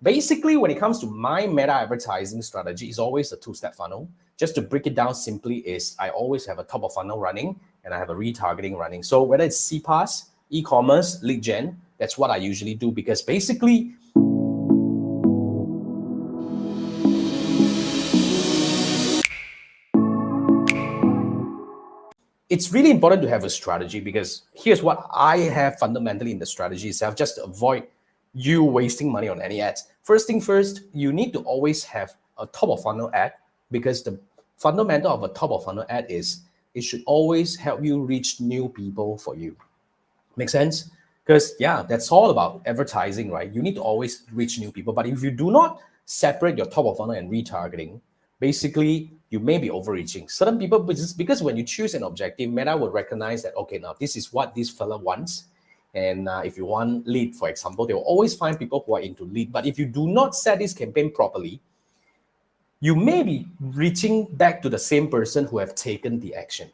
Basically, when it comes to my meta advertising strategy, it's always a two-step funnel. Just to break it down simply is I always have a top of funnel running and I have a retargeting running. So whether it's CPaaS, e-commerce, lead gen, that's what I usually do, because basically it's really important to have a strategy, because here's what I have fundamentally in the strategy itself, just to avoid you wasting money on any ads. First thing first, you need to always have a top of funnel ad, because the fundamental of a top of funnel ad is it should always help you reach new people for you. Make sense? Because yeah, that's all about advertising, right? You need to always reach new people. But if you do not separate your top of funnel and retargeting, basically you may be overreaching certain people, because when you choose an objective, Meta would recognize that, okay, now this is what this fella wants. And if you want lead, for example, they will always find people who are into lead. But if you do not set this campaign properly, you may be reaching back to the same person who have taken the action.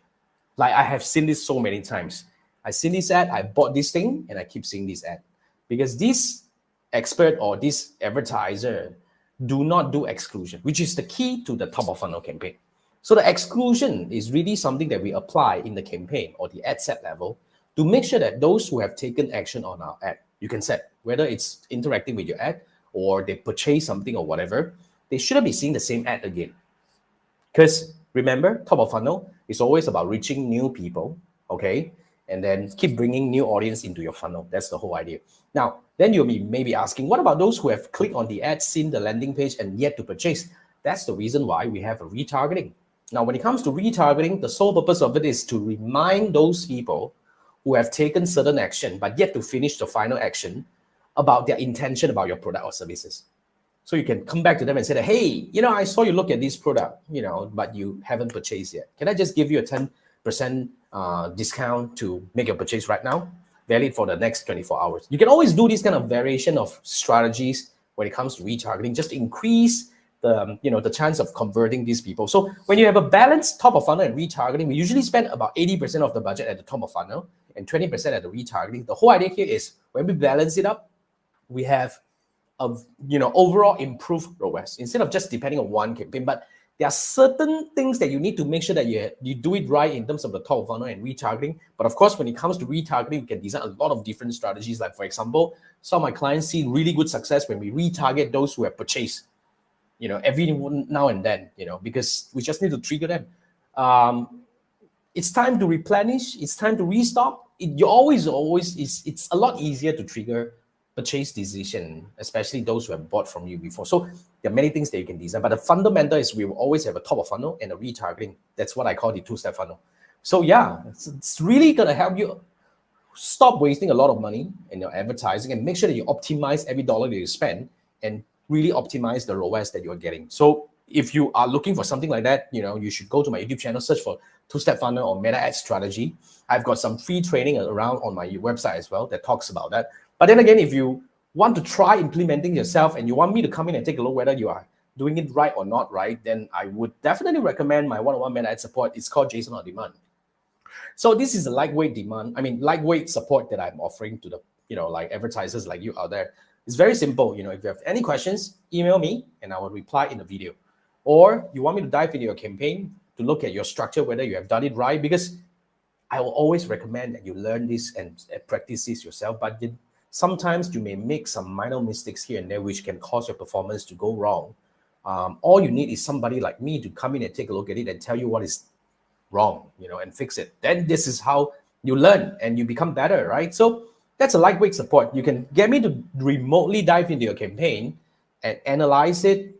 Like I have seen this so many times. I seen this ad, I bought this thing, and I keep seeing this ad. Because this expert or this advertiser do not do exclusion, which is the key to the top of funnel campaign. So the exclusion is really something that we apply in the campaign or the ad set level to make sure that those who have taken action on our ad, you can set, whether it's interacting with your ad or they purchase something or whatever, they shouldn't be seeing the same ad again. Because remember, top of funnel is always about reaching new people, okay? And then keep bringing new audience into your funnel. That's the whole idea. Now, then you'll be maybe asking, what about those who have clicked on the ad, seen the landing page, and yet to purchase? That's the reason why we have a retargeting. Now, when it comes to retargeting, the sole purpose of it is to remind those people who have taken certain action, but yet to finish the final action, about their intention about your product or services. So you can come back to them and say that, hey, I saw you look at this product, but you haven't purchased yet. Can I just give you a 10% discount to make your purchase right now? Valid for the next 24 hours. You can always do this kind of variation of strategies when it comes to retargeting, just to increase the chance of converting these people. So when you have a balanced top of funnel and retargeting, we usually spend about 80% of the budget at the top of funnel and 20% at the retargeting. The whole idea here is when we balance it up, we have overall improved ROAS instead of just depending on one campaign. But there are certain things that you need to make sure that you do it right in terms of the top of funnel and retargeting. But of course, when it comes to retargeting, we can design a lot of different strategies. Like for example, some of my clients see really good success when we retarget those who have purchased, every now and then, because we just need to trigger them. It's time to replenish. It's time to restock. It's a lot easier to trigger purchase decision, especially those who have bought from you before. So there are many things that you can design, but the fundamental is we will always have a top of funnel and a retargeting. That's what I call the two-step funnel. So yeah, it's really going to help you stop wasting a lot of money in your advertising and make sure that you optimize every dollar that you spend and really optimize the ROAS that you're getting. So if you are looking for something like that, you should go to my YouTube channel, search for two-step funnel or meta ad strategy. I've got some free training around on my website as well that talks about that. But then again, if you want to try implementing yourself and you want me to come in and take a look whether you are doing it right or not right, then I would definitely recommend my one-on-one meta ad support. It's called Jason on Demand. So this is a lightweight support that I'm offering to the, like advertisers like you out there. It's very simple. If you have any questions, email me and I will reply in the video. Or you want me to dive into your campaign to look at your structure, whether you have done it right, because I will always recommend that you learn this and practice this yourself. But sometimes you may make some minor mistakes here and there, which can cause your performance to go wrong. All you need is somebody like me to come in and take a look at it and tell you what is wrong, and fix it. Then this is how you learn and you become better, right? So that's a lightweight support. You can get me to remotely dive into your campaign and analyze it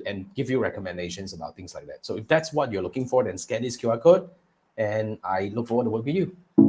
and give you recommendations about things like that. So if that's what you're looking for, then scan this QR code and I look forward to working with you.